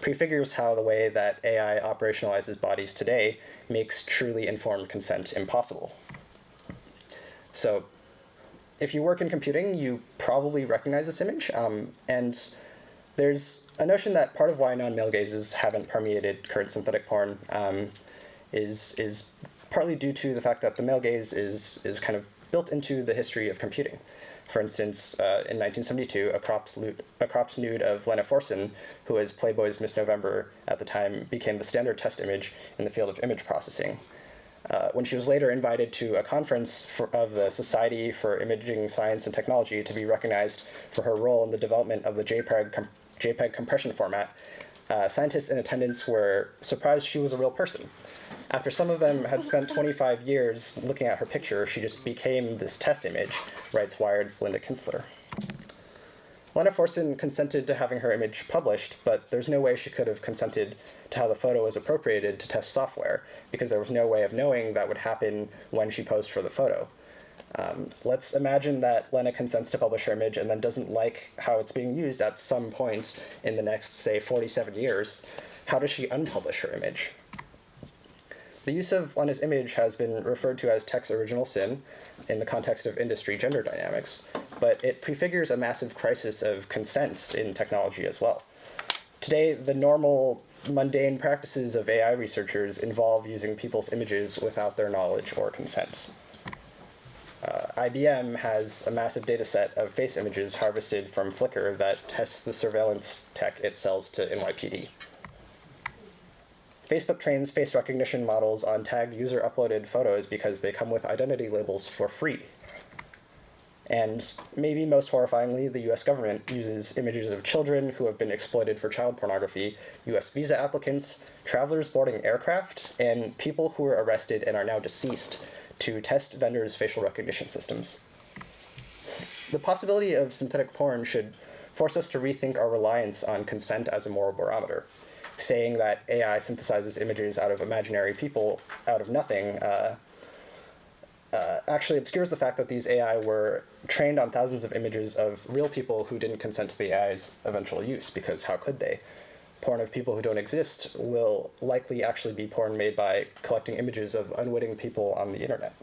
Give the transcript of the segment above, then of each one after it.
prefigures how the way that AI operationalizes bodies today makes truly informed consent impossible. So if you work in computing, you probably recognize this image. And there's a notion that part of why non-male gazes haven't permeated current synthetic porn is partly due to the fact that the male gaze is kind of built into the history of computing. For instance, in 1972, a cropped nude of Lena Forsen, who was Playboy's Miss November at the time, became the standard test image in the field of image processing. When she was later invited to a conference of the Society for Imaging Science and Technology to be recognized for her role in the development of the JPEG compression format, scientists in attendance were surprised she was a real person. After some of them had spent 25 years looking at her picture, she just became this test image, writes Wired's Linda Kinsler. Lena Forsen consented to having her image published, but there's no way she could have consented to how the photo was appropriated to test software, because there was no way of knowing that would happen when she posed for the photo. Let's imagine that Lena consents to publish her image and then doesn't like how it's being used at some point in the next, say, 47 years. How does she unpublish her image? The use of Lena's image has been referred to as tech's original sin in the context of industry gender dynamics, but it prefigures a massive crisis of consent in technology as well. Today, the normal, mundane practices of AI researchers involve using people's images without their knowledge or consent. IBM has a massive data set of face images harvested from Flickr that tests the surveillance tech it sells to NYPD. Facebook trains face recognition models on tagged user-uploaded photos because they come with identity labels for free. And maybe most horrifyingly, the US government uses images of children who have been exploited for child pornography, US visa applicants, travelers boarding aircraft, and people who were arrested and are now deceased to test vendors' facial recognition systems. The possibility of synthetic porn should force us to rethink our reliance on consent as a moral barometer. Saying that AI synthesizes images out of imaginary people out of nothing actually obscures the fact that these AI were trained on thousands of images of real people who didn't consent to the AI's eventual use, because how could they? Porn of people who don't exist will likely actually be porn made by collecting images of unwitting people on the internet.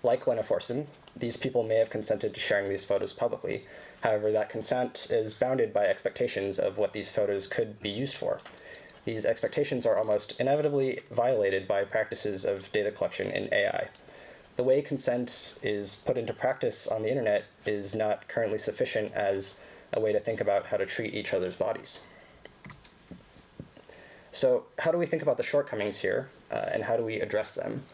Like Lena Forsen, these people may have consented to sharing these photos publicly. However, that consent is bounded by expectations of what these photos could be used for. These expectations are almost inevitably violated by practices of data collection in AI. The way consent is put into practice on the internet is not currently sufficient as a way to think about how to treat each other's bodies. So how do we think about the shortcomings here, and how do we address them?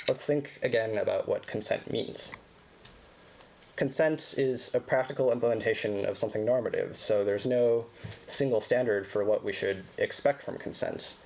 Let's think again about what consent means. Consent is a practical implementation of something normative, so there's no single standard for what we should expect from consent.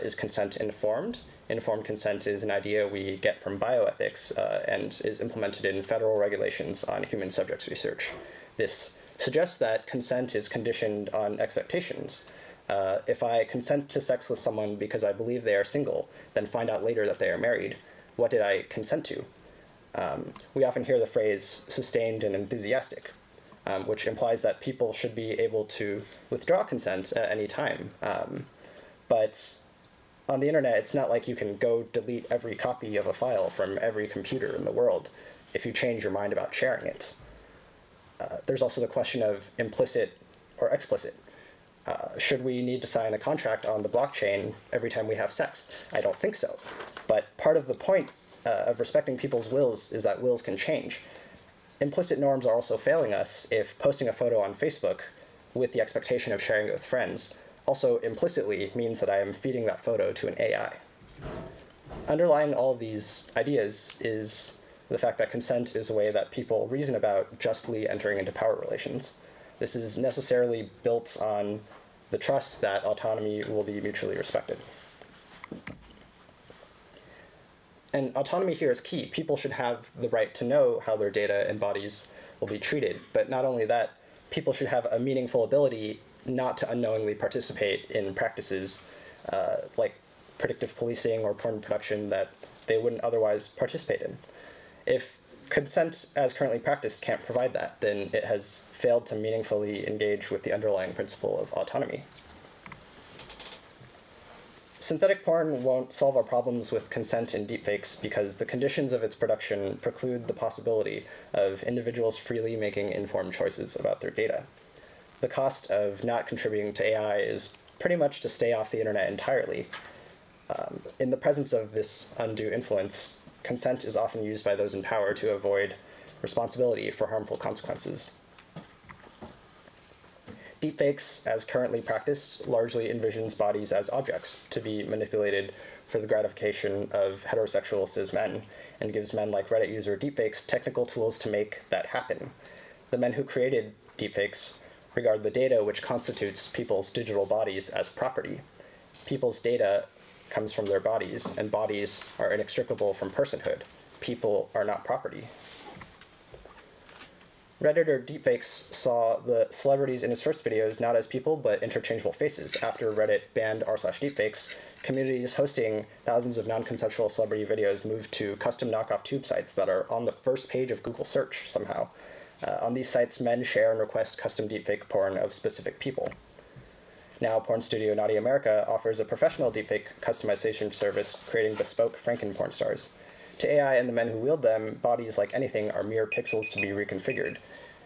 Is consent informed? Informed consent is an idea we get from bioethics and is implemented in federal regulations on human subjects research. This suggests that consent is conditioned on expectations. If I consent to sex with someone because I believe they are single, then find out later that they are married, what did I consent to? We often hear the phrase sustained and enthusiastic, which implies that people should be able to withdraw consent at any time. But on the internet, it's not like you can go delete every copy of a file from every computer in the world if you change your mind about sharing it. There's also the question of implicit or explicit. Should we need to sign a contract on the blockchain every time we have sex? I don't think so. But part of the point of respecting people's wills is that wills can change. Implicit norms are also failing us if posting a photo on Facebook with the expectation of sharing it with friends also implicitly means that I am feeding that photo to an AI. Underlying all of these ideas is the fact that consent is a way that people reason about justly entering into power relations. This is necessarily built on the trust that autonomy will be mutually respected. And autonomy here is key. People should have the right to know how their data and bodies will be treated. But not only that, people should have a meaningful ability not to unknowingly participate in practices like predictive policing or porn production that they wouldn't otherwise participate in. If consent as currently practiced can't provide that, then it has failed to meaningfully engage with the underlying principle of autonomy. Synthetic porn won't solve our problems with consent in deepfakes because the conditions of its production preclude the possibility of individuals freely making informed choices about their data. The cost of not contributing to AI is pretty much to stay off the internet entirely. In the presence of this undue influence, consent is often used by those in power to avoid responsibility for harmful consequences. Deepfakes, as currently practiced, largely envisions bodies as objects to be manipulated for the gratification of heterosexual cis men, and gives men like Reddit user deepfakes technical tools to make that happen. The men who created deepfakes regard the data which constitutes people's digital bodies as property. People's data comes from their bodies, and bodies are inextricable from personhood. People are not property. Redditor deepfakes saw the celebrities in his first videos not as people, but interchangeable faces. After Reddit banned r/deepfakes, communities hosting thousands of non-consensual celebrity videos moved to custom knockoff tube sites that are on the first page of Google search somehow. On these sites, men share and request custom deepfake porn of specific people. Now, porn studio Naughty America offers a professional deepfake customization service, creating bespoke Franken porn stars. To AI and the men who wield them, bodies, like anything, are mere pixels to be reconfigured.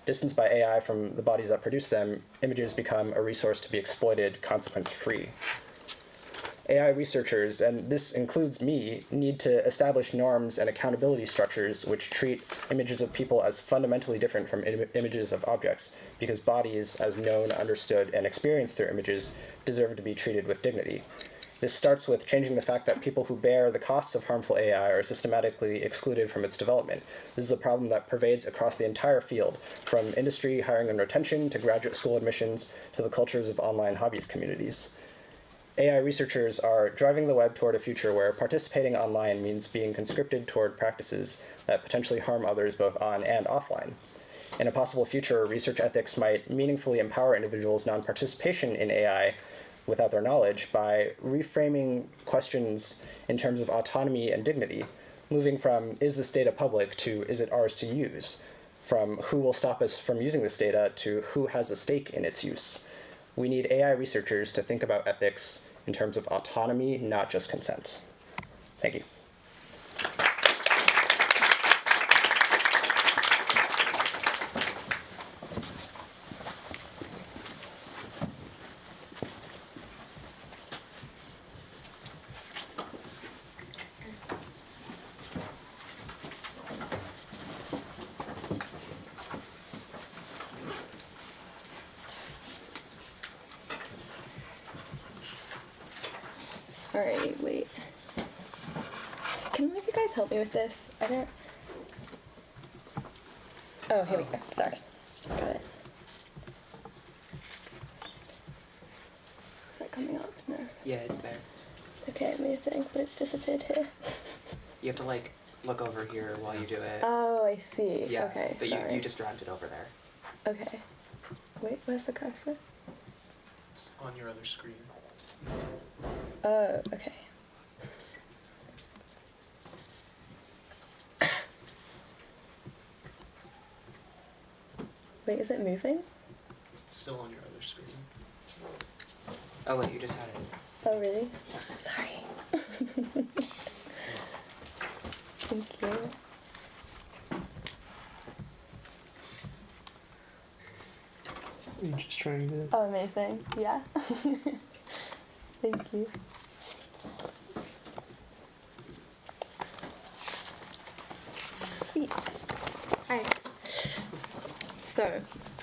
Distanced by AI from the bodies that produce them, images become a resource to be exploited consequence-free. AI researchers, and this includes me, need to establish norms and accountability structures which treat images of people as fundamentally different from images of objects, because bodies, as known, understood, and experienced through images, deserve to be treated with dignity. This starts with changing the fact that people who bear the costs of harmful AI are systematically excluded from its development. This is a problem that pervades across the entire field, from industry hiring and retention to graduate school admissions to the cultures of online hobbyist communities. AI researchers are driving the web toward a future where participating online means being conscripted toward practices that potentially harm others both on and offline. In a possible future, research ethics might meaningfully empower individuals' non-participation in AI without their knowledge by reframing questions in terms of autonomy and dignity, moving from is this data public to is it ours to use, from who will stop us from using this data to who has a stake in its use. We need AI researchers to think about ethics in terms of autonomy, not just consent. Thank you. Sorry, wait. Can one of you guys help me with this? I don't... Oh, here we go. Sorry. Got it. Is that coming up? No. Yeah, it's there. Okay, amazing. But it's disappeared here. You have to, like, look over here while you do it. Oh, I see. Yeah, Okay, but sorry. you just dragged it over there. Okay. Wait, where's the cursor? It's on your other screen. Oh, okay. Wait, is it moving? It's still on your other screen. Oh, wait, you just had it. Oh, really? Sorry. Thank you. You're just trying to... Oh, amazing. Yeah. Thank you. Sweet. Hi. So,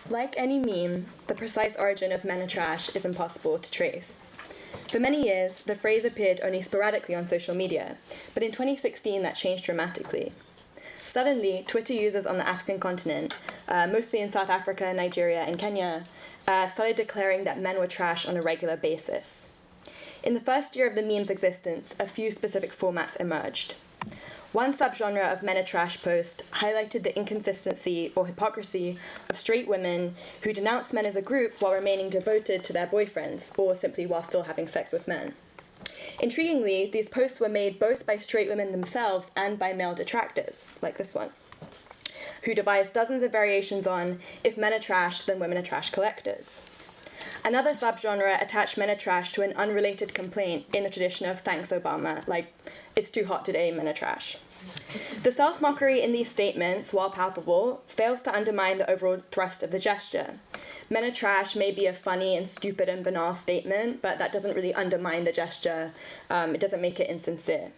like any meme, the precise origin of men are trash is impossible to trace. For many years, the phrase appeared only sporadically on social media, but in 2016 that changed dramatically. Suddenly, Twitter users on the African continent, mostly in South Africa, Nigeria, and Kenya, started declaring that men were trash on a regular basis. In the first year of the meme's existence, a few specific formats emerged. One subgenre of men are trash post highlighted the inconsistency or hypocrisy of straight women who denounce men as a group while remaining devoted to their boyfriends, or simply while still having sex with men. Intriguingly, these posts were made both by straight women themselves and by male detractors, like this one. who devised dozens of variations on "if men are trash, then women are trash collectors." Another subgenre attached men are trash to an unrelated complaint in the tradition of "thanks Obama," like "it's too hot today, men are trash." The self-mockery in these statements, while palpable, fails to undermine the overall thrust of the gesture. Men are trash may be a funny and stupid and banal statement, but that doesn't really undermine the gesture. It doesn't make it insincere.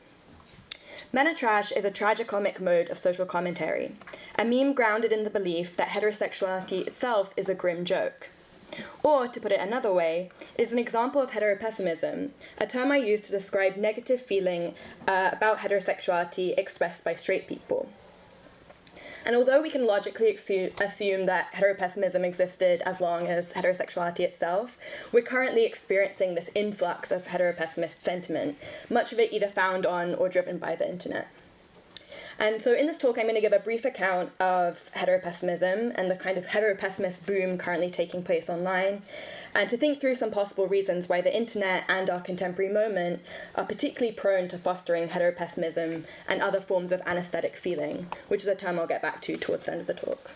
Men are trash is a tragicomic mode of social commentary, a meme grounded in the belief that heterosexuality itself is a grim joke. Or, to put it another way, it is an example of heteropessimism, a term I use to describe negative feeling about heterosexuality expressed by straight people. And although we can logically assume that heteropessimism existed as long as heterosexuality itself, we're currently experiencing this influx of heteropessimist sentiment, much of it either found on or driven by the internet. And so in this talk, I'm going to give a brief account of heteropessimism and the kind of heteropessimist boom currently taking place online, and to think through some possible reasons why the internet and our contemporary moment are particularly prone to fostering heteropessimism and other forms of anesthetic feeling, which is a term I'll get back to towards the end of the talk.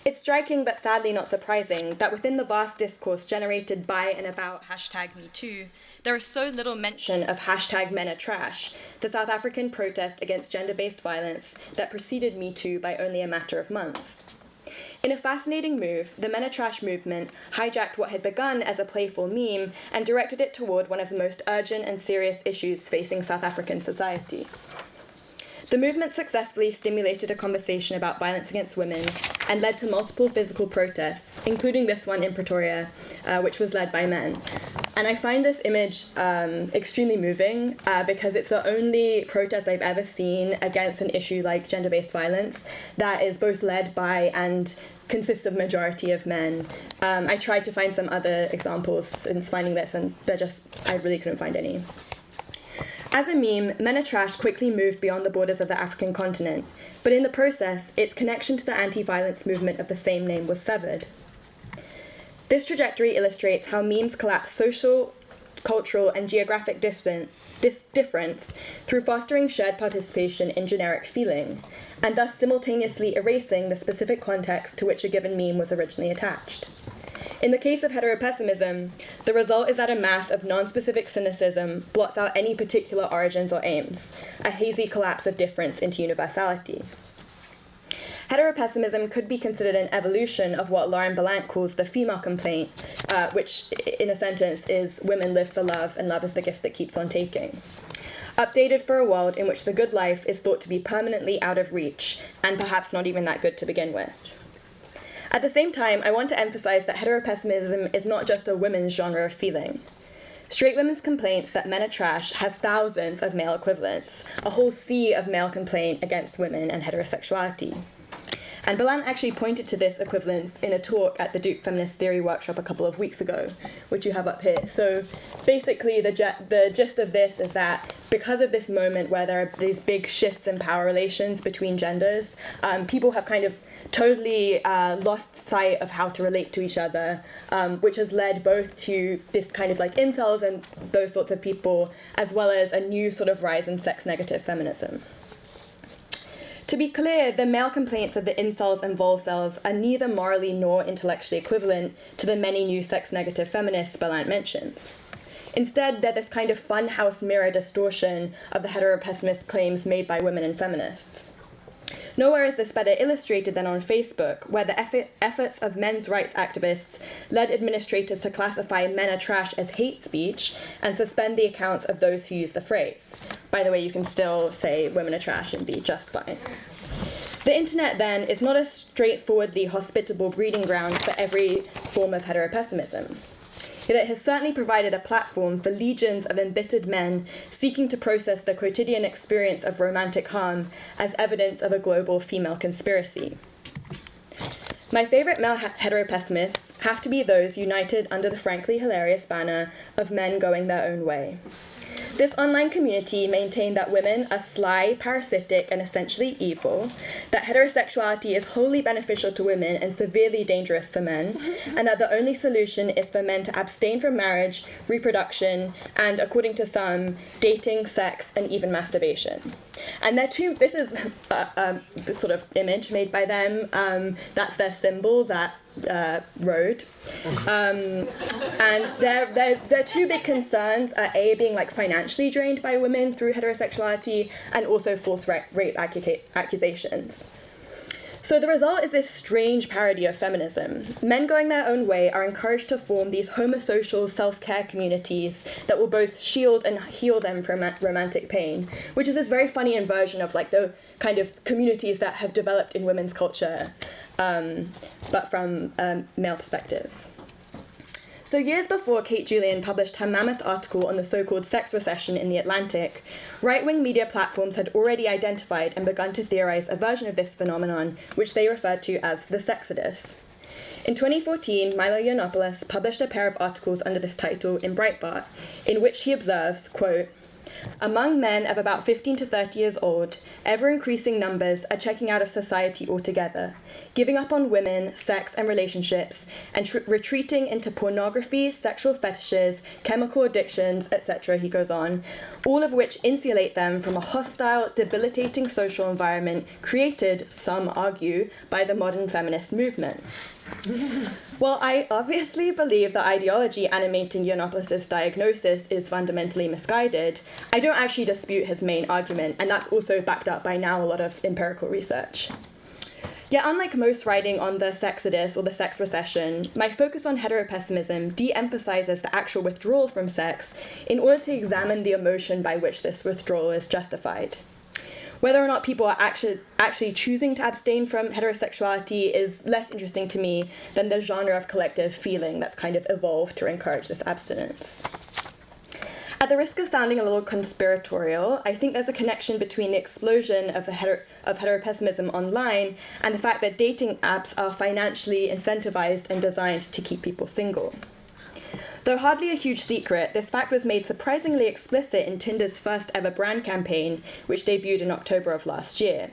It's striking, but sadly not surprising, that within the vast discourse generated by and about #MeToo, there is so little mention of #MEnAreTrash, the South African protest against gender-based violence that preceded MeToo by only a matter of months. In a fascinating move, the Men Are Trash movement hijacked what had begun as a playful meme and directed it toward one of the most urgent and serious issues facing South African society. The movement successfully stimulated a conversation about violence against women and led to multiple physical protests, including this one in Pretoria, which was led by men. And I find this image extremely moving because it's the only protest I've ever seen against an issue like gender-based violence that is both led by and consists of majority of men. I tried to find some other examples since finding this, and I really couldn't find any. As a meme, Men Are Trash quickly moved beyond the borders of the African continent, but in the process, its connection to the anti-violence movement of the same name was severed. This trajectory illustrates how memes collapse social, cultural, and geographic difference through fostering shared participation in generic feeling, and thus simultaneously erasing the specific context to which a given meme was originally attached. In the case of heteropessimism, the result is that a mass of non-specific cynicism blots out any particular origins or aims, a hazy collapse of difference into universality. Heteropessimism could be considered an evolution of what Lauren Ballant calls the female complaint, which, in a sentence, is women live for love and love is the gift that keeps on taking. Updated for a world in which the good life is thought to be permanently out of reach, and perhaps not even that good to begin with. At the same time, I want to emphasize that heteropessimism is not just a women's genre of feeling. Straight women's complaints that men are trash has thousands of male equivalents, a whole sea of male complaint against women and heterosexuality. And Ballant actually pointed to this equivalence in a talk at the Duke Feminist Theory Workshop a couple of weeks ago, which you have up here. So basically the gist of this is that because of this moment where there are these big shifts in power relations between genders, people have kind of totally lost sight of how to relate to each other, which has led both to this kind of like incels and those sorts of people, as well as a new sort of rise in sex-negative feminism. To be clear, the male complaints of the incels and volcels are neither morally nor intellectually equivalent to the many new sex-negative feminists Ballant mentions. Instead, they're this kind of funhouse mirror distortion of the heteropessimist claims made by women and feminists. Nowhere is this better illustrated than on Facebook, where the efforts of men's rights activists led administrators to classify men are trash as hate speech and suspend the accounts of those who use the phrase. By the way, you can still say women are trash and be just fine. The internet, then, is not a straightforwardly hospitable breeding ground for every form of heteropessimism. Yet it has certainly provided a platform for legions of embittered men seeking to process the quotidian experience of romantic harm as evidence of a global female conspiracy. My favorite male heteropessimists, have to be those united under the frankly hilarious banner of men going their own way. This online community maintained that women are sly, parasitic, and essentially evil, that heterosexuality is wholly beneficial to women and severely dangerous for men, and that the only solution is for men to abstain from marriage, reproduction, and, according to some, dating, sex, and even masturbation. And this is a sort of image made by them. That's their symbol, that road. And their two big concerns are A, being like financially drained by women through heterosexuality, and also false rape accusations. So the result is this strange parody of feminism. Men going their own way are encouraged to form these homosocial self-care communities that will both shield and heal them from romantic pain, which is this very funny inversion of like the kind of communities that have developed in women's culture, but from a male perspective. So years before Kate Julian published her mammoth article on the so-called sex recession in The Atlantic, right-wing media platforms had already identified and begun to theorize a version of this phenomenon, which they referred to as the sexodus. In 2014, Milo Yiannopoulos published a pair of articles under this title in Breitbart, in which he observes, quote, "Among men of about 15 to 30 years old, ever-increasing numbers are checking out of society altogether, giving up on women, sex, and relationships, and retreating into pornography, sexual fetishes, chemical addictions, etc., he goes on, all of which insulate them from a hostile, debilitating social environment created, some argue, by the modern feminist movement." Well, I obviously believe the ideology animating Yiannopoulos' diagnosis is fundamentally misguided. I don't actually dispute his main argument, and that's also backed up by now a lot of empirical research. Yet unlike most writing on the sexodus or the sex recession, my focus on heteropessimism de-emphasizes the actual withdrawal from sex in order to examine the emotion by which this withdrawal is justified. Whether or not people are actually choosing to abstain from heterosexuality is less interesting to me than the genre of collective feeling that's kind of evolved to encourage this abstinence. At the risk of sounding a little conspiratorial, I think there's a connection between the explosion of heteropessimism online and the fact that dating apps are financially incentivized and designed to keep people single. Though hardly a huge secret, this fact was made surprisingly explicit in Tinder's first ever brand campaign, which debuted in October of last year.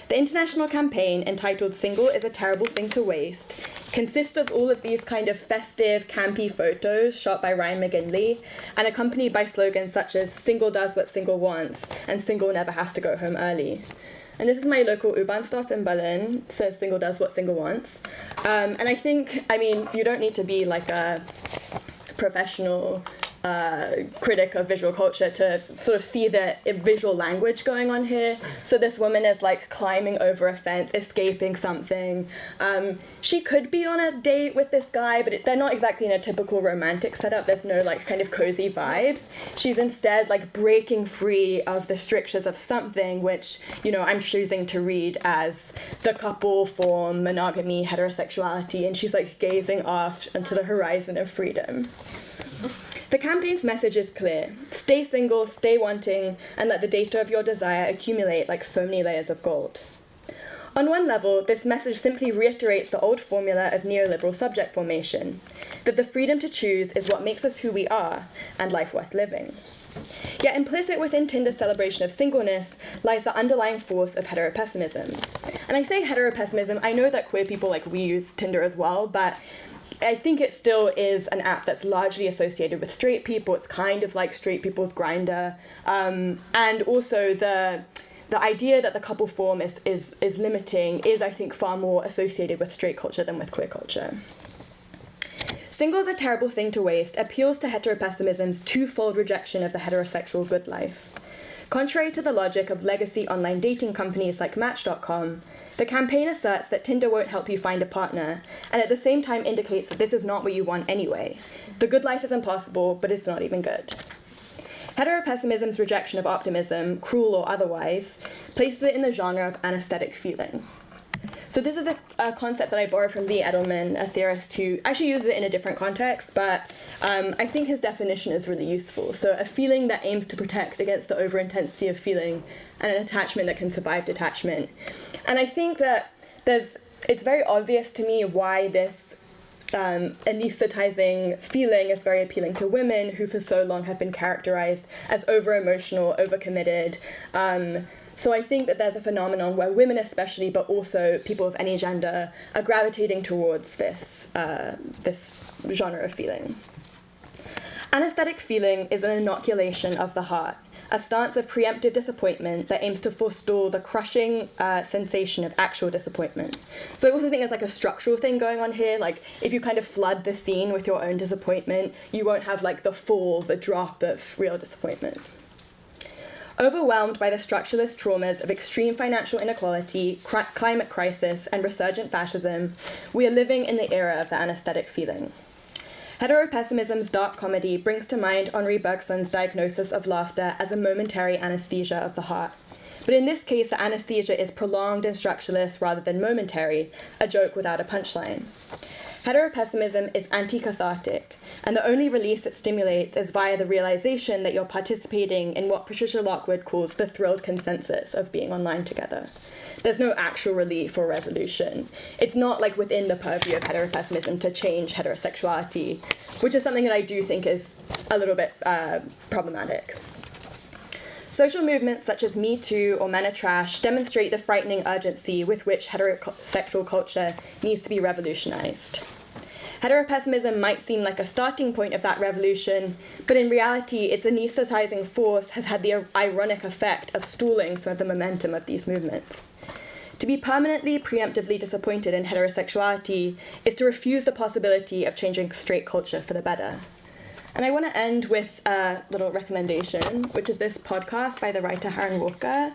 The international campaign, entitled "Single is a Terrible Thing to Waste," consists of all of these kind of festive, campy photos shot by Ryan McGinley and accompanied by slogans such as "Single does what single wants" and "Single never has to go home early." And this is my local U-Bahn stop in Berlin. It says "Single does what single wants." And I think, you don't need to be like a professional critic of visual culture to sort of see the visual language going on here. So this woman is like climbing over a fence, escaping something. She could be on a date with this guy, but they're not exactly in a typical romantic setup. There's no like kind of cozy vibes. She's instead like breaking free of the strictures of something which, I'm choosing to read as the couple form, monogamy, heterosexuality, and she's like gazing off into the horizon of freedom. The campaign's message is clear. Stay single, stay wanting, and let the data of your desire accumulate like so many layers of gold. On one level, this message simply reiterates the old formula of neoliberal subject formation, that the freedom to choose is what makes us who we are, and life worth living. Yet implicit within Tinder's celebration of singleness lies the underlying force of heteropessimism. And I say heteropessimism, I know that queer people we use Tinder as well, but I think it still is an app that's largely associated with straight people. It's kind of like straight people's Grindr. And also the idea that the couple form is limiting is, I think, far more associated with straight culture than with queer culture. Single's a Terrible Thing to Waste appeals to heteropessimism's twofold rejection of the heterosexual good life. Contrary to the logic of legacy online dating companies like Match.com, the campaign asserts that Tinder won't help you find a partner, and at the same time indicates that this is not what you want anyway. The good life is impossible, but it's not even good. Heteropessimism's rejection of optimism, cruel or otherwise, places it in the genre of anesthetic feeling. So this is a concept that I borrowed from Lee Edelman, a theorist who actually uses it in a different context, but I think his definition is really useful. So a feeling that aims to protect against the overintensity of feeling and an attachment that can survive detachment. And I think that it's very obvious to me why this anesthetizing feeling is very appealing to women who for so long have been characterized as over-emotional, over-committed. So I think that there's a phenomenon where women especially, but also people of any gender, are gravitating towards this genre of feeling. Anesthetic feeling is an inoculation of the heart, a stance of preemptive disappointment that aims to forestall the crushing sensation of actual disappointment. So I also think there's like a structural thing going on here. Like if you kind of flood the scene with your own disappointment, you won't have like the drop of real disappointment. Overwhelmed by the structuralist traumas of extreme financial inequality, climate crisis, and resurgent fascism, we are living in the era of the anesthetic feeling. Heteropessimism's dark comedy brings to mind Henri Bergson's diagnosis of laughter as a momentary anesthesia of the heart. But in this case, the anesthesia is prolonged and structuralist rather than momentary, a joke without a punchline. Heteropessimism is anti-cathartic, and the only release it stimulates is via the realization that you're participating in what Patricia Lockwood calls the thrilled consensus of being online together. There's no actual relief or resolution. It's not like within the purview of heteropessimism to change heterosexuality, which is something that I do think is a little bit problematic. Social movements such as Me Too or Men Are Trash demonstrate the frightening urgency with which heterosexual culture needs to be revolutionized. Heteropessimism might seem like a starting point of that revolution, but in reality, its anesthetizing force has had the ironic effect of stalling some of the momentum of these movements. To be permanently, preemptively disappointed in heterosexuality is to refuse the possibility of changing straight culture for the better. And I want to end with a little recommendation, which is this podcast by the writer Harren Walker.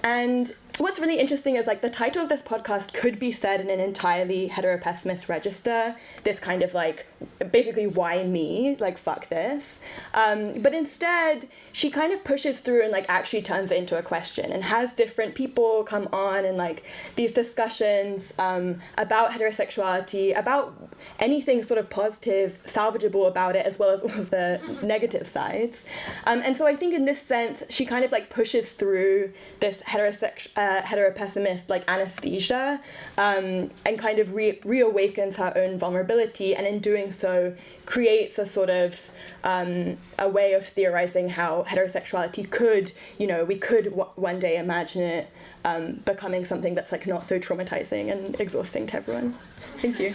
And what's really interesting is like the title of this podcast could be said in an entirely heteropessimist register, this kind of like, basically why me, like fuck this. But instead, she kind of pushes through and like actually turns it into a question and has different people come on and like these discussions about heterosexuality, about anything sort of positive, salvageable about it, as well as all of the negative sides. And so I think in this sense, she kind of like pushes through this heteropessimist like anesthesia and kind of reawakens her own vulnerability, and in doing so creates a sort of a way of theorizing how heterosexuality could, we could one day imagine it becoming something that's like not so traumatizing and exhausting to everyone. Thank you.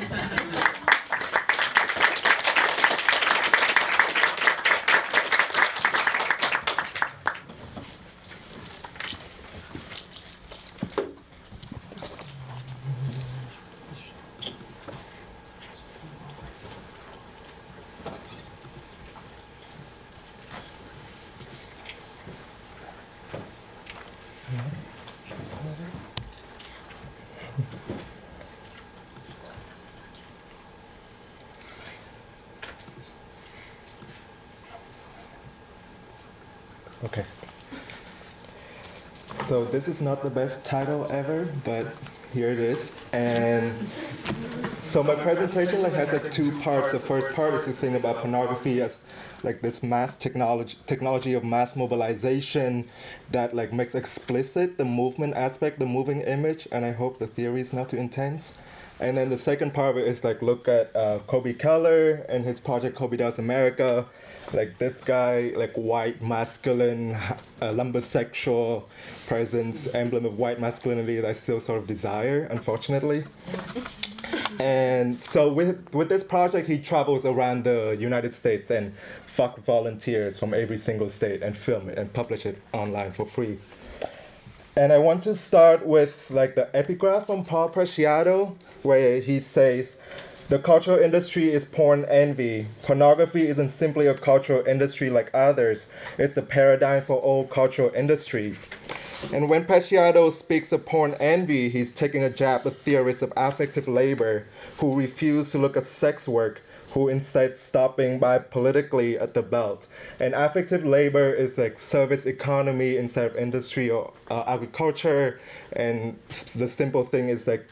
Okay. So this is not the best title ever, but here it is. And so my presentation has like two parts. The first part is to think about pornography as like this mass technology of mass mobilization that like makes explicit the movement aspect, the moving image, and I hope the theory is not too intense. And then the second part of it is like look at Colby Keller and his project Colby Does America. Like this guy, like white, masculine, lumbosexual presence, emblem of white masculinity that I still sort of desire, unfortunately. And so with this project, he travels around the United States and fucks volunteers from every single state and film it and publish it online for free. And I want to start with like the epigraph from Paul Preciado, where he says, "The cultural industry is porn envy. Pornography isn't simply a cultural industry like others. It's the paradigm for all cultural industries." And when Preciado speaks of porn envy, he's taking a jab at theorists of affective labor who refuse to look at sex work, who instead stopping by politically at the belt. And affective labor is like service economy instead of industry or agriculture. And the simple thing is like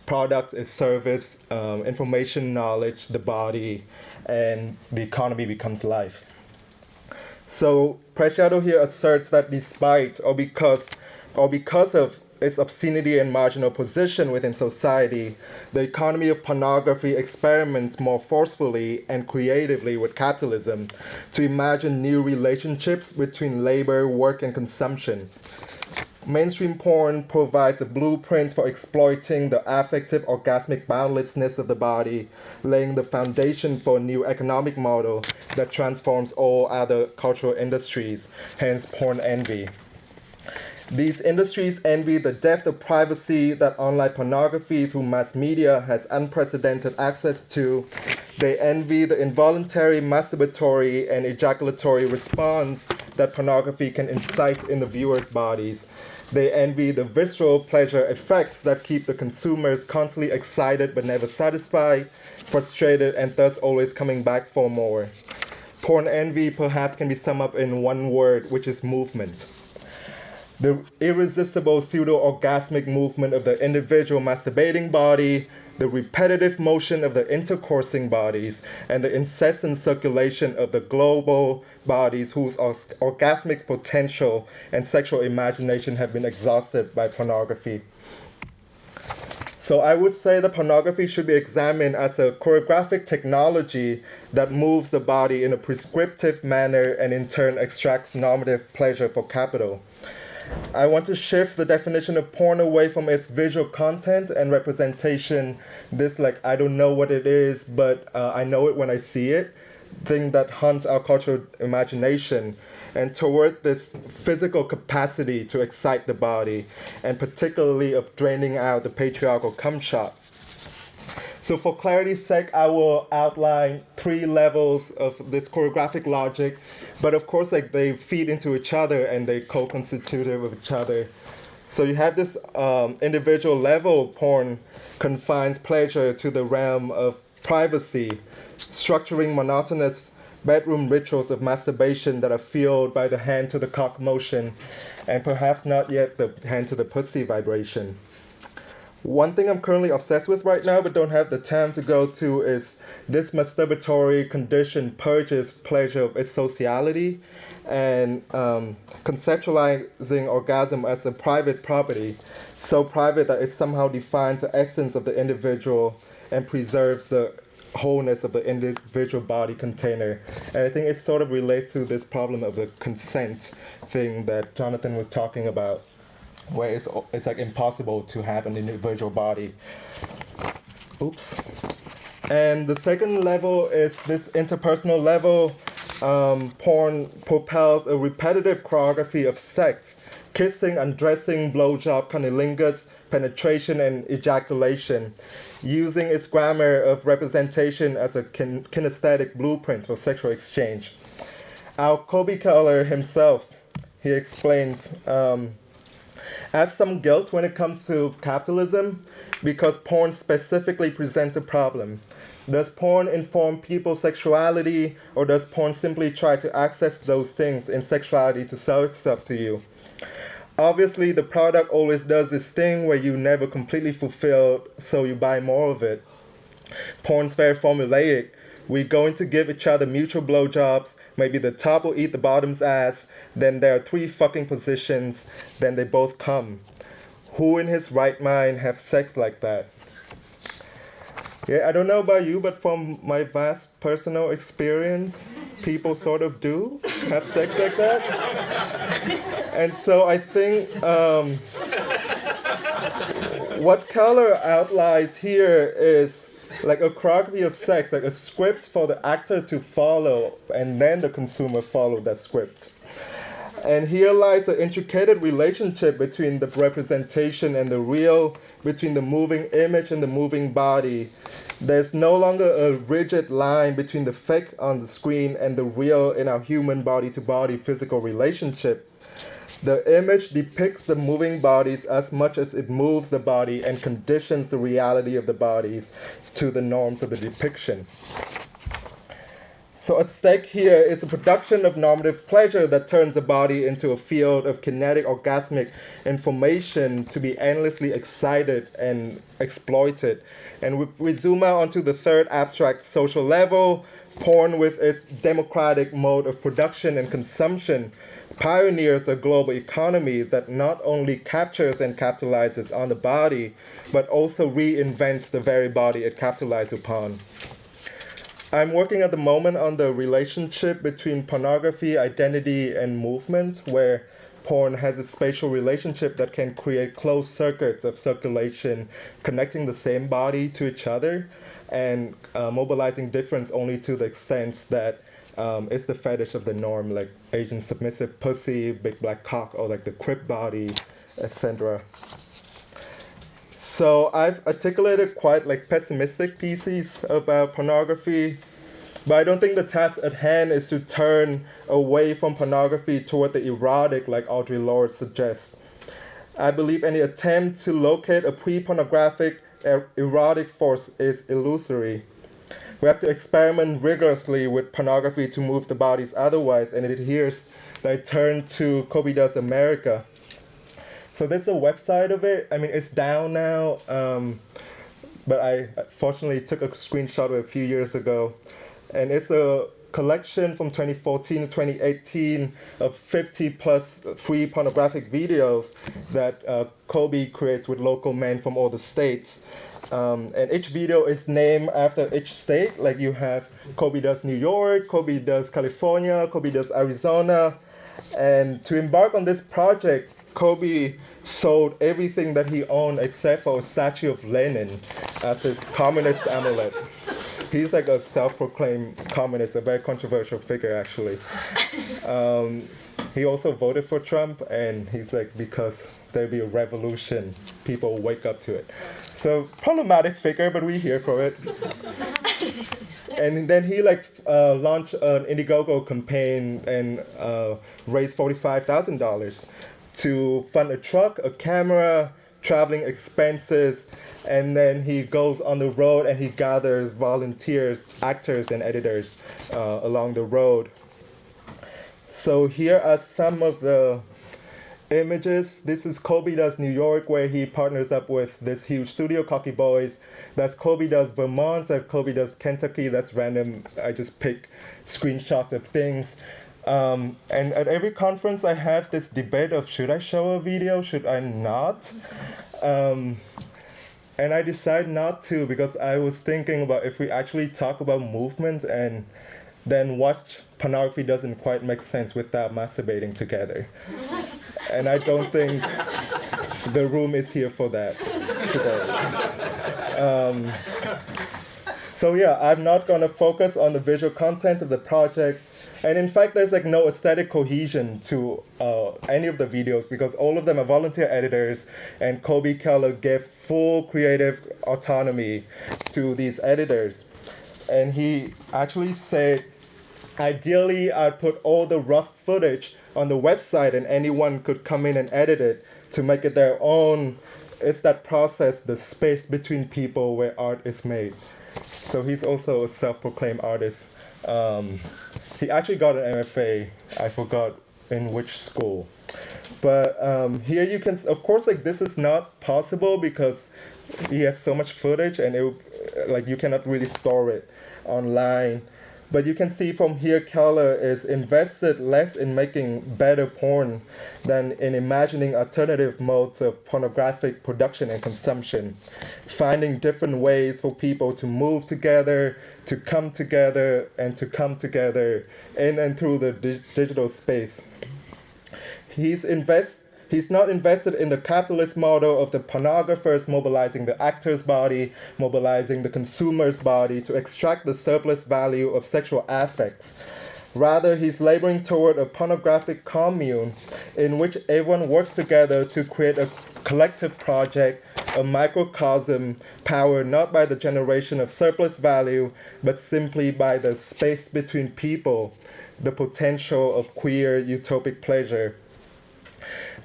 product is service, information, knowledge, the body, and the economy becomes life. So Preciado here asserts that despite or because of its obscenity and marginal position within society, the economy of pornography experiments more forcefully and creatively with capitalism to imagine new relationships between labor, work, and consumption. Mainstream porn provides a blueprint for exploiting the affective orgasmic boundlessness of the body, laying the foundation for a new economic model that transforms all other cultural industries, hence porn envy. These industries envy the depth of privacy that online pornography through mass media has unprecedented access to. They envy the involuntary masturbatory and ejaculatory response that pornography can incite in the viewers' bodies. They envy the visceral pleasure effects that keep the consumers constantly excited but never satisfied, frustrated, and thus always coming back for more. Porn envy perhaps can be summed up in one word, which is movement. The irresistible pseudo-orgasmic movement of the individual masturbating body, the repetitive motion of the intercoursing bodies, and the incessant circulation of the global bodies whose orgasmic potential and sexual imagination have been exhausted by pornography. So I would say that pornography should be examined as a choreographic technology that moves the body in a prescriptive manner and in turn extracts normative pleasure for capital. I want to shift the definition of porn away from its visual content and representation, this I don't know what it is, but I know it when I see it, thing that haunts our cultural imagination, and toward this physical capacity to excite the body, and particularly of draining out the patriarchal cum shot. So for clarity's sake, I will outline 3 levels of this choreographic logic, but of course they feed into each other and they co-constitutive of each other. So you have this individual level porn confines pleasure to the realm of privacy, structuring monotonous bedroom rituals of masturbation that are fueled by the hand to the cock motion and perhaps not yet the hand to the pussy vibration. One thing I'm currently obsessed with right now but don't have the time to go to is this masturbatory condition purges pleasure of its sociality and conceptualizing orgasm as a private property, so private that it somehow defines the essence of the individual and preserves the wholeness of the individual body container. And I think it sort of relates to this problem of the consent thing that Jonathan was talking about, where it's impossible to have an individual body. Oops. And the second level is this interpersonal level. Porn propels a repetitive choreography of sex, kissing, undressing, blowjob, cunnilingus, penetration, and ejaculation, using its grammar of representation as a kinesthetic blueprint for sexual exchange. Our Colby himself, he explains, I have some guilt when it comes to capitalism because porn specifically presents a problem. Does porn inform people's sexuality, or does porn simply try to access those things in sexuality to sell itself to you? Obviously, the product always does this thing where you never completely fulfilled, so you buy more of it. Porn's very formulaic. We're going to give each other mutual blowjobs. Maybe the top will eat the bottom's ass. Then there are 3 fucking positions. Then they both come. Who in his right mind have sex like that? Yeah, I don't know about you, but from my vast personal experience, people sort of do have sex like that. And so I think what Keller outlines here is like a choreography of sex, like a script for the actor to follow, and then the consumer follow that script. And here lies the intricate relationship between the representation and the real, between the moving image and the moving body. There's no longer a rigid line between the fake on the screen and the real in our human body-to-body physical relationship. The image depicts the moving bodies as much as it moves the body and conditions the reality of the bodies to the norms of the depiction. So at stake here is the production of normative pleasure that turns the body into a field of kinetic orgasmic information to be endlessly excited and exploited. And we zoom out onto the third abstract social level. Porn, with its democratic mode of production and consumption, pioneers a global economy that not only captures and capitalizes on the body, but also reinvents the very body it capitalizes upon. I'm working at the moment on the relationship between pornography, identity, and movement, where porn has a spatial relationship that can create closed circuits of circulation, connecting the same body to each other, and mobilizing difference only to the extent that it's the fetish of the norm, like Asian submissive pussy, big black cock, or like the crib body, etc. So I've articulated quite like pessimistic theses about pornography, but I don't think the task at hand is to turn away from pornography toward the erotic like Audre Lorde suggests. I believe any attempt to locate a pre-pornographic erotic force is illusory. We have to experiment rigorously with pornography to move the bodies otherwise, and it adheres that I turn to Colby Does America. So this is a website of it. I mean, it's down now, but I fortunately took a screenshot of it a few years ago. And it's a collection from 2014 to 2018 of 50 plus free pornographic videos that Colby creates with local men from all the states. And each video is named after each state. Like you have Colby Does New York, Colby Does California, Colby Does Arizona. And to embark on this project, Colby sold everything that he owned except for a statue of Lenin as his communist amulet. He's like a self-proclaimed communist, a very controversial figure actually. He also voted for Trump, and he's like, because there'll be a revolution, people wake up to it. So problematic figure, but we're here for it. And then he launched an Indiegogo campaign and raised $45,000 to fund a truck, a camera, traveling expenses, and then he goes on the road and he gathers volunteers, actors, and editors along the road. So here are some of the images. This is Colby Does New York, where he partners up with this huge studio, Cocky Boys. That's Colby Does Vermont, that's Colby Does Kentucky. That's random. I just pick screenshots of things. And at every conference I have this debate of should I show a video, should I not? And I decide not to, because I was thinking about if we actually talk about movement and then watch pornography doesn't quite make sense without masturbating together. And I don't think the room is here for that today. So yeah, I'm not going to focus on the visual content of the project. And in fact, there's like no aesthetic cohesion to any of the videos, because all of them are volunteer editors, and Colby Keller gave full creative autonomy to these editors. And he actually said, ideally, I'd put all the rough footage on the website and anyone could come in and edit it to make it their own. It's that process, the space between people where art is made. So he's also a self-proclaimed artist. He actually got an MFA, I forgot in which school. But here you can, of course, like this is not possible because he has so much footage and you cannot really store it online. But you can see from here Keller is invested less in making better porn than in imagining alternative modes of pornographic production and consumption, finding different ways for people to move together, to come together, and to come together in and through the digital space. He's not invested in the capitalist model of the pornographers mobilizing the actor's body, mobilizing the consumer's body to extract the surplus value of sexual affects. Rather, he's laboring toward a pornographic commune in which everyone works together to create a collective project, a microcosm powered not by the generation of surplus value, but simply by the space between people, the potential of queer utopic pleasure.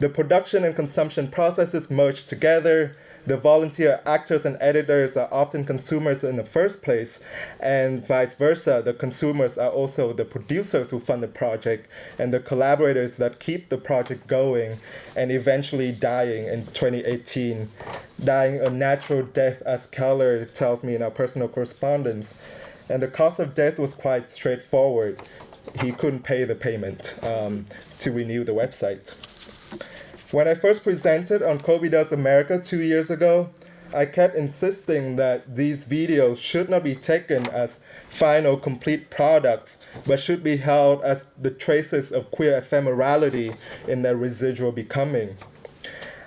The production and consumption processes merge together. the volunteer actors and editors are often consumers in the first place, and vice versa, the consumers are also the producers who fund the project and the collaborators that keep the project going and eventually dying in 2018, dying a natural death, as Keller tells me in our personal correspondence. And the cause of death was quite straightforward. He couldn't pay the payment to renew the website. When I first presented on Colby Does America 2 years ago, I kept insisting that these videos should not be taken as final, complete products, but should be held as the traces of queer ephemerality in their residual becoming.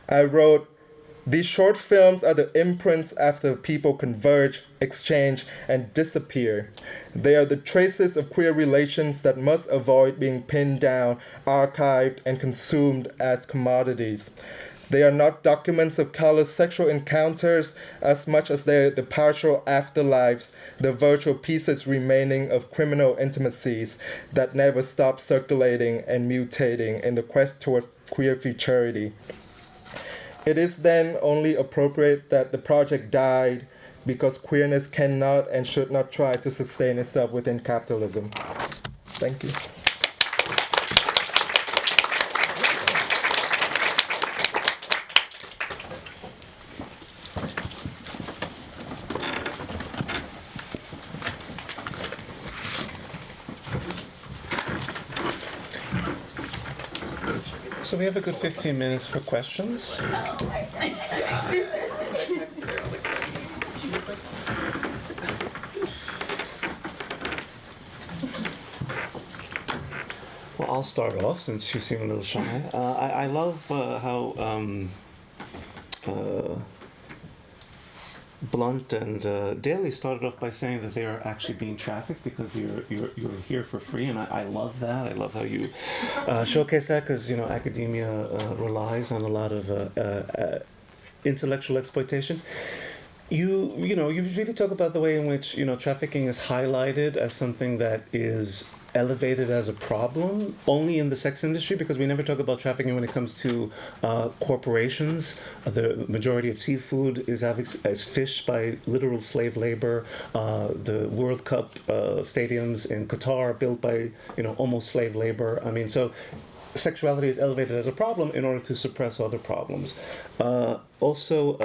I wrote, "These short films are the imprints after people converge, exchange, and disappear. They are the traces of queer relations that must avoid being pinned down, archived, and consumed as commodities. They are not documents of callous sexual encounters as much as they are the partial afterlives, the virtual pieces remaining of criminal intimacies that never stop circulating and mutating in the quest toward queer futurity. It is then only appropriate that the project died because queerness cannot and should not try to sustain itself within capitalism." Thank you. So we have a good 15 minutes for questions. Well, I'll start off since you seem a little shy. I love how Blunt and Daly started off by saying that they are actually being trafficked because you're here for free, and I love that. I love how you showcase that, because academia relies on a lot of intellectual exploitation. You really talk about the way in which trafficking is highlighted as something that is elevated as a problem only in the sex industry, because we never talk about trafficking when it comes to corporations. The majority of seafood is fished by literal slave labor. The World Cup stadiums in Qatar are built by almost slave labor. I mean, so sexuality is elevated as a problem in order to suppress other problems. Also,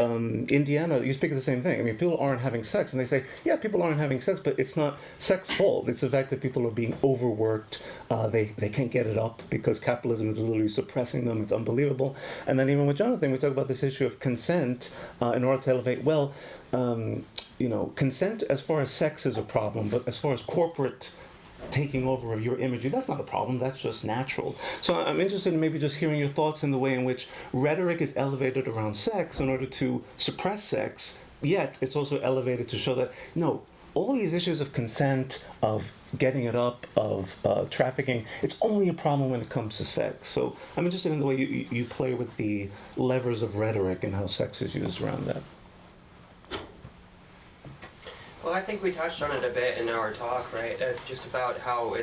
Indiana, you speak of the same thing. I mean, people aren't having sex, and they say, yeah, people aren't having sex, but it's not sex fault. It's the fact that people are being overworked. They can't get it up because capitalism is literally suppressing them. It's unbelievable. And then even with Jonathan, we talk about this issue of consent in order to elevate, consent as far as sex is a problem, but as far as corporate taking over of your imagery, that's not a problem, that's just natural. So I'm interested in maybe just hearing your thoughts in the way in which rhetoric is elevated around sex in order to suppress sex, yet it's also elevated to show that, no, all these issues of consent, of getting it up, of trafficking, it's only a problem when it comes to sex. So I'm interested in the way you play with the levers of rhetoric and how sex is used around that. Well, I think we touched on it a bit in our talk, right? Just about how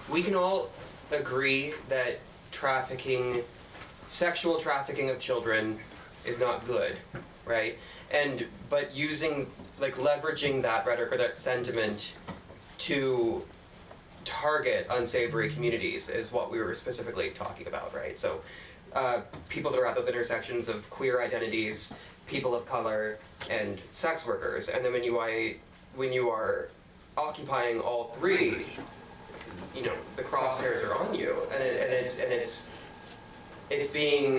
we can all agree that sexual trafficking of children is not good, right? But leveraging that rhetoric or that sentiment to target unsavory communities is what we were specifically talking about, right? So people that are at those intersections of queer identities, people of color, and sex workers, and then when you are occupying all three, the crosshairs are on you, and it's being,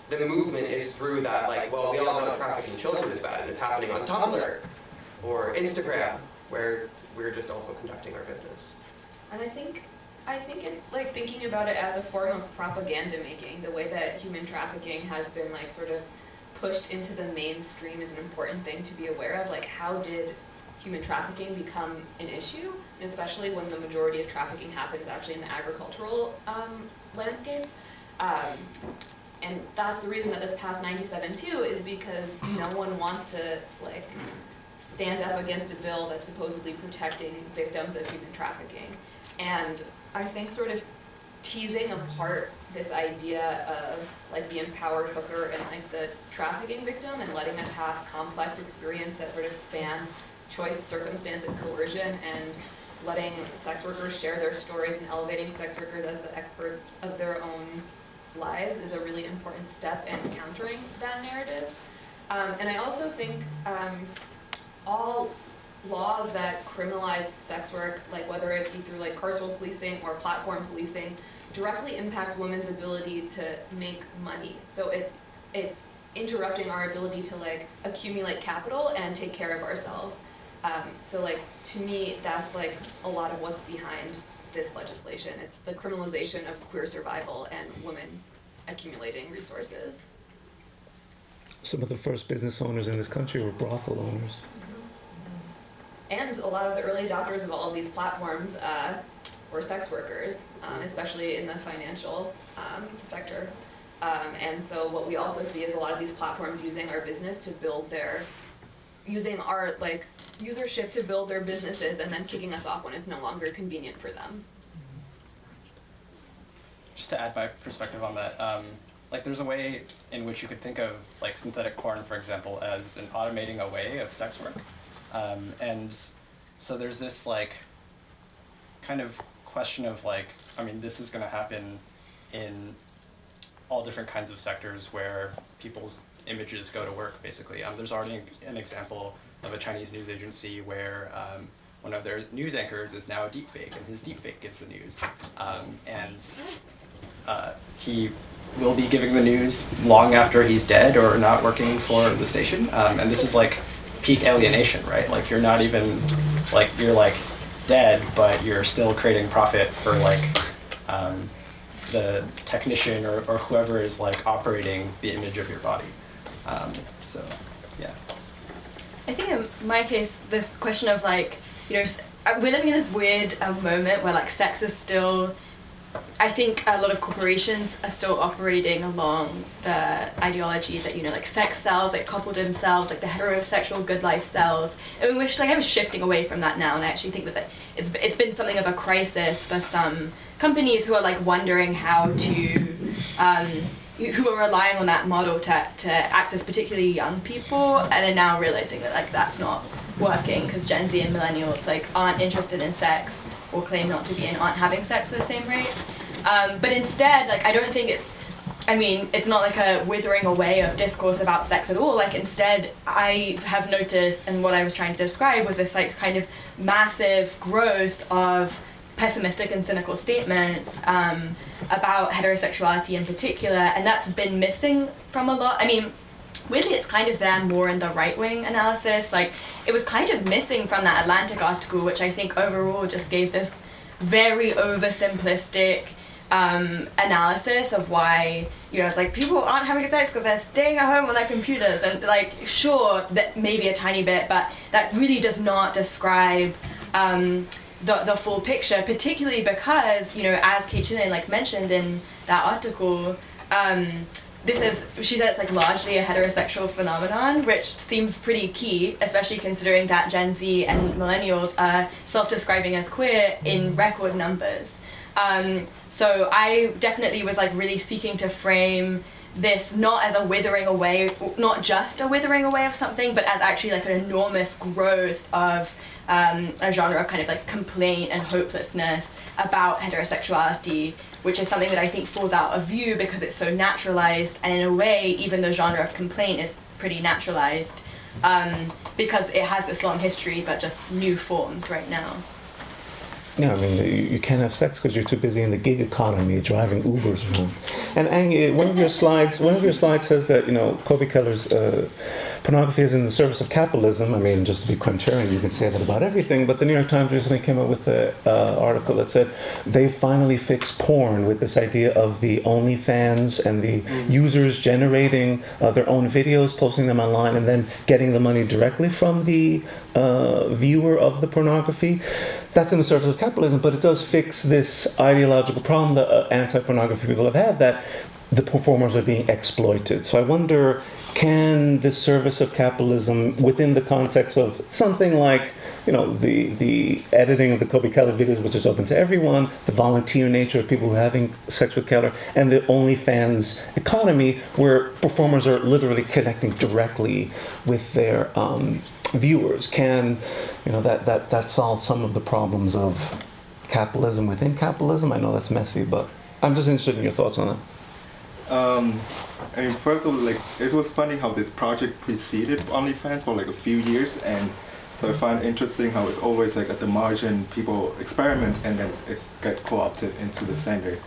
then the movement is through that, we all know trafficking children is bad, and it's happening on Tumblr or Instagram, where we're just also conducting our business. And I think it's like thinking about it as a form of propaganda making, the way that human trafficking has been sort of pushed into the mainstream is an important thing to be aware of. How did human trafficking become an issue, and especially when the majority of trafficking happens actually in the agricultural landscape. And that's the reason that this passed 97 too, is because no one wants to stand up against a bill that's supposedly protecting victims of human trafficking. And I think sort of teasing apart this idea of like the empowered hooker and like the trafficking victim, and letting us have complex experience that sort of span choice, circumstance, and coercion, and letting sex workers share their stories and elevating sex workers as the experts of their own lives is a really important step in countering that narrative. And I also think all laws that criminalize sex work, like whether it be through like carceral policing or platform policing, directly impacts women's ability to make money. So it's interrupting our ability to like accumulate capital and take care of ourselves. So like to me, that's like a lot of what's behind this legislation. It's the criminalization of queer survival and women accumulating resources. Some of the first business owners in this country were brothel owners. And a lot of the early adopters of all of these platforms were sex workers, especially in the financial sector. And so what we also see is a lot of these platforms using our business to build using our like usership to build their businesses and then kicking us off when it's no longer convenient for them. Just to add my perspective on that, like there's a way in which you could think of like synthetic porn, for example, as an automating away of sex work. And so there's this like kind of question of like, I mean, this is going to happen in all different kinds of sectors where people's images go to work, basically. There's already an example of a Chinese news agency where one of their news anchors is now a deepfake, and his deepfake gives the news. He will be giving the news long after he's dead or not working for the station. And this is like peak alienation, right? Like you're not even, like you're like dead, but you're still creating profit for like the technician or whoever is like operating the image of your body. So, yeah. I think in my case, this question of like, you know, we're living in this weird moment where like sex is still, I think a lot of corporations are still operating along the ideology that, you know, like sex sells, like coupledom sells, like the heterosexual good life sells. And we wish like I was shifting away from that now, and I actually think that it's been something of a crisis for some companies who are like wondering how to, who are relying on that model to access particularly young people, and are now realizing that like that's not working because Gen Z and millennials like aren't interested in sex or claim not to be and aren't having sex at the same rate. But instead, like I don't think it's not like a withering away of discourse about sex at all. Like instead, I have noticed, and what I was trying to describe was this like kind of massive growth of pessimistic and cynical statements about heterosexuality in particular, and that's been missing from a lot. I mean, weirdly, it's kind of there more in the right-wing analysis. Like, it was kind of missing from that Atlantic article, which I think overall just gave this very oversimplistic analysis of why, you know, it's like people aren't having sex because they're staying at home on their computers, and like, sure, that maybe a tiny bit, but that really does not describe the full picture, particularly because, you know, as Kate Julian like mentioned in that article, she said it's like largely a heterosexual phenomenon, which seems pretty key, especially considering that Gen Z and millennials are self-describing as queer in record numbers. So I definitely was like really seeking to frame this not as a withering away, not just a withering away of something, but as actually like an enormous growth of a genre of kind of like complaint and hopelessness about heterosexuality, which is something that I think falls out of view because it's so naturalized, and in a way even the genre of complaint is pretty naturalized because it has this long history but just new forms right now. Yeah, I mean, you can't have sex because you're too busy in the gig economy driving Ubers around. And Anh, one of your slides says that, you know, Colby Keller's pornography is in the service of capitalism. I mean, just to be contrarian, you can say that about everything. But the New York Times recently came out with an article that said they finally fixed porn with this idea of the OnlyFans and the users generating their own videos, posting them online, and then getting the money directly from the viewer of the pornography. That's in the service of capitalism, but it does fix this ideological problem that anti-pornography people have had, that the performers are being exploited. So I wonder, can this service of capitalism, within the context of something like the editing of the Colby Keller videos, which is open to everyone, the volunteer nature of people who are having sex with Keller, and the OnlyFans economy, where performers are literally connecting directly with their viewers. Can that solve some of the problems of capitalism within capitalism? I know that's messy, but I'm just interested in your thoughts on that. I mean, first of all, like, it was funny how this project preceded OnlyFans for like a few years, and so I find interesting how it's always like at the margin, people experiment and then it's get co-opted into the center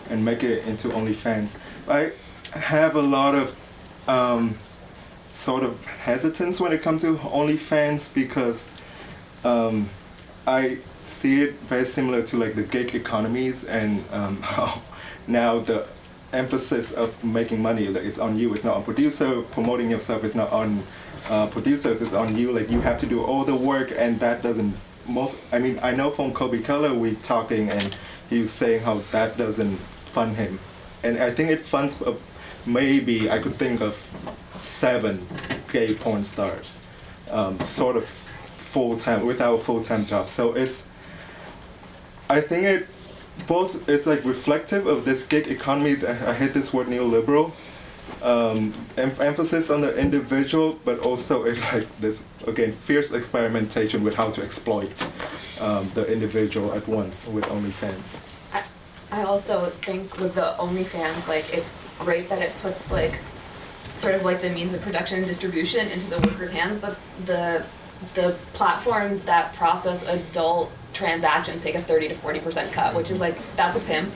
and make it into OnlyFans. I have a lot of sort of hesitance when it comes to OnlyFans because I see it very similar to like the gig economies and how now the emphasis of making money, like, it's on you, it's not on producer. Promoting yourself is not on producers, it's on you. Like, you have to do all the work, and that doesn't I know from Colby Keller we talking, and he was saying how that doesn't fund him, and I think it funds maybe I could think of 7 gay porn stars, sort of full-time, without a full-time job. So I think it's like reflective of this gig economy. I hate this word, neoliberal. Emphasis on the individual, but also it like this, again, fierce experimentation with how to exploit the individual at once with OnlyFans. I also think with the OnlyFans, like, it's great that it puts like sort of like the means of production and distribution into the workers' hands, but the platforms that process adult transactions take a 30 to 40% cut, which is like, that's a pimp.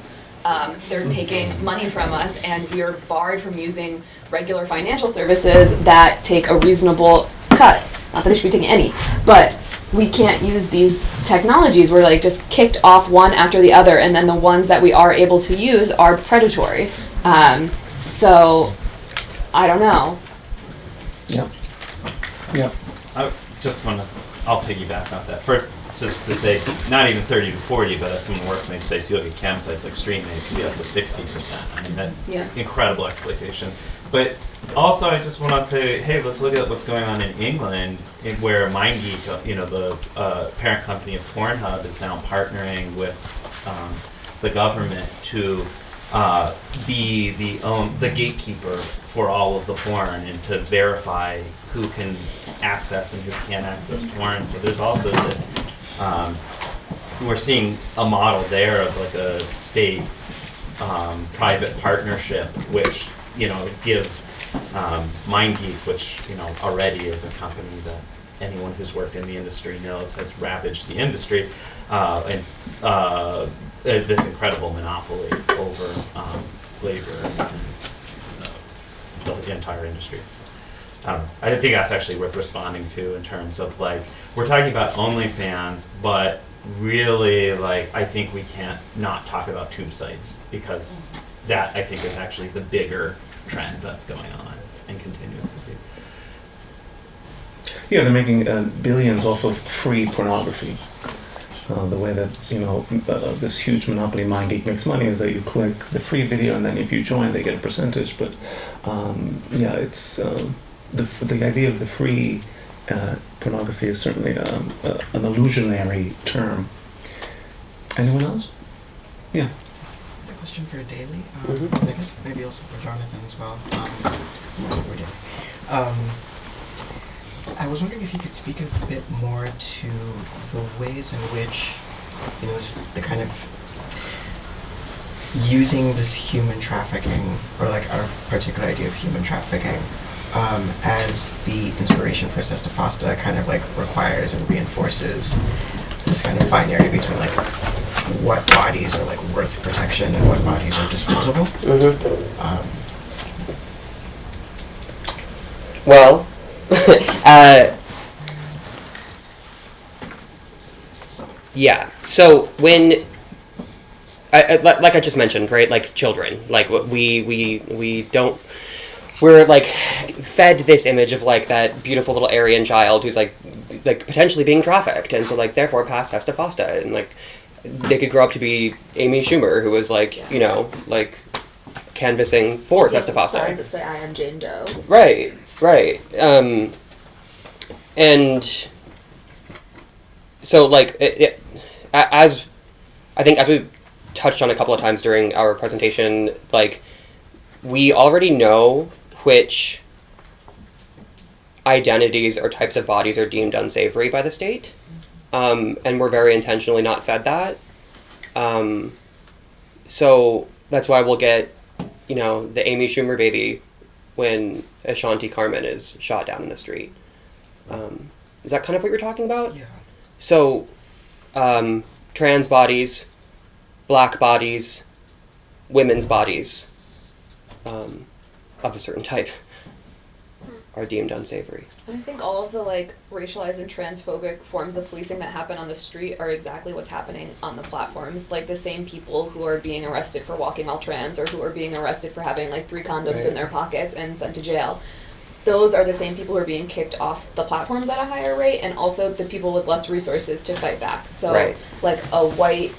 They're taking money from us, and we are barred from using regular financial services that take a reasonable cut. Not that they should be taking any, but we can't use these technologies. We're like just kicked off one after the other, and then the ones that we are able to use are predatory. So I don't know. Yeah. I just want to, I'll piggyback off that. First, just to say, not even 30 to 40, but as someone works in these sites, you look at cam sites like Stream, it can be up to 60%. I mean, that incredible exploitation. But also, I just want to say, hey, let's look at what's going on in England, where MindGeek, the parent company of Pornhub, is now partnering with the government to be the gatekeeper for all of the porn and to verify who can access and who can't access porn. So there's also this, we're seeing a model there of like a state private partnership, which gives MindGeek, which already is a company that anyone who's worked in the industry knows has ravaged the industry, and this incredible monopoly over labor and the entire industry. I think that's actually worth responding to in terms of like, we're talking about OnlyFans, but really, like, I think we can't not talk about tube sites, because that, I think, is actually the bigger trend that's going on and continues to be. Yeah, they're making billions off of free pornography. The way that this huge monopoly MindGeek makes money is that you click the free video, and then if you join, they get a percentage. But it's the idea of the free pornography is certainly an illusionary term. Anyone else? Yeah. A question for Daly. I guess maybe also for Jonathan as well. Also for Daly. I was wondering if you could speak a bit more to the ways in which, the kind of using this human trafficking, or like our particular idea of human trafficking, as the inspiration for SESTA kind of like requires and reinforces this kind of binary between like what bodies are like worth protection and what bodies are disposable. Well, yeah. So when, like I just mentioned, right? Like children, like we don't. We're like fed this image of like that beautiful little Aryan child who's like potentially being trafficked, and so like therefore past SESTA, and like they could grow up to be Amy Schumer, who was like like canvassing for SESTA. Sorry, that say I am Jane Doe. Right. And so like as I think as we touched on a couple of times during our presentation, like we already know which identities or types of bodies are deemed unsavory by the state, and we're very intentionally not fed that. So that's why we'll get, you know, the Amy Schumer baby when Ashanti Carmen is shot down in the street. Is that kind of what you're talking about? Yeah. So, trans bodies, black bodies, women's bodies of a certain type are deemed unsavory. And I think all of the like racialized and transphobic forms of policing that happen on the street are exactly what's happening on the platforms. Like the same people who are being arrested for walking while trans, or who are being arrested for having like 3 condoms in their pockets and sent to jail. Those are the same people who are being kicked off the platforms at a higher rate, and also the people with less resources to fight back. So like a white,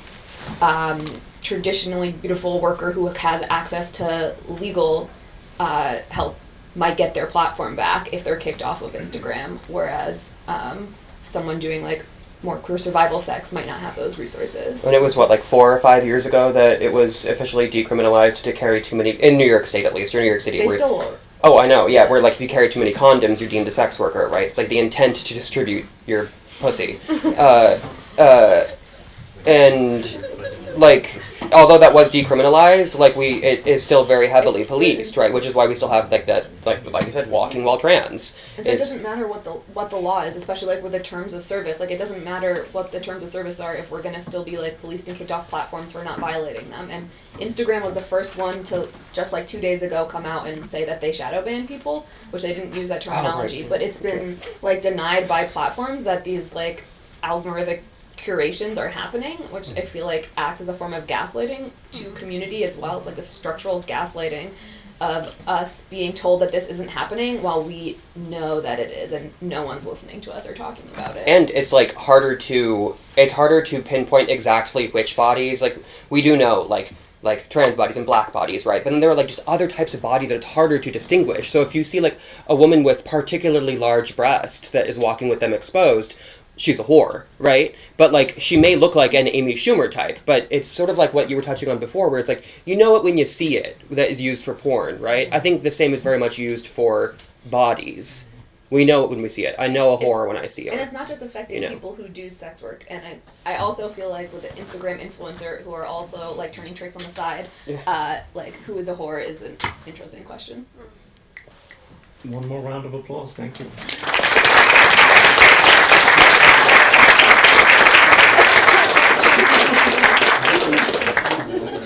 traditionally beautiful worker who has access to legal help might get their platform back if they're kicked off of Instagram, whereas someone doing like more queer survival sex might not have those resources. And it was what, like 4 or 5 years ago that it was officially decriminalized to carry too many, in New York State at least, or New York City. They still are. Oh, I know, yeah, where like if you carry too many condoms, you're deemed a sex worker, right? It's like the intent to distribute your pussy. And like, although that was decriminalized, like it is still very heavily policed, right? Which is why we still have like that, like you said, walking while trans. And so it doesn't matter what the law is, especially like with the terms of service. Like it doesn't matter what the terms of service are if we're gonna still be like policed and kicked off platforms for not violating them. And Instagram was the first one to just like 2 days ago come out and say that they shadow ban people, which they didn't use that terminology, but it's been like denied by platforms that these like algorithmic curations are happening, which I feel like acts as a form of gaslighting to community, as well as like a structural gaslighting of us being told that this isn't happening while we know that it is, and no one's listening to us or talking about it. And it's like harder to pinpoint exactly which bodies. Like we do know like trans bodies and black bodies, right? But then there are like just other types of bodies that it's harder to distinguish. So if you see like a woman with particularly large breasts that is walking with them exposed, she's a whore, right? But like she may look like an Amy Schumer type, but it's sort of like what you were touching on before, where it's like you know it when you see it. That is used for porn, right? I think the same is very much used for bodies. We know it when we see it. I know a whore when I see her. And it's not just affecting people who do sex work. And I also feel like with the Instagram influencer who are also like turning tricks on the side, like who is a whore is an interesting question. One more round of applause. Thank you.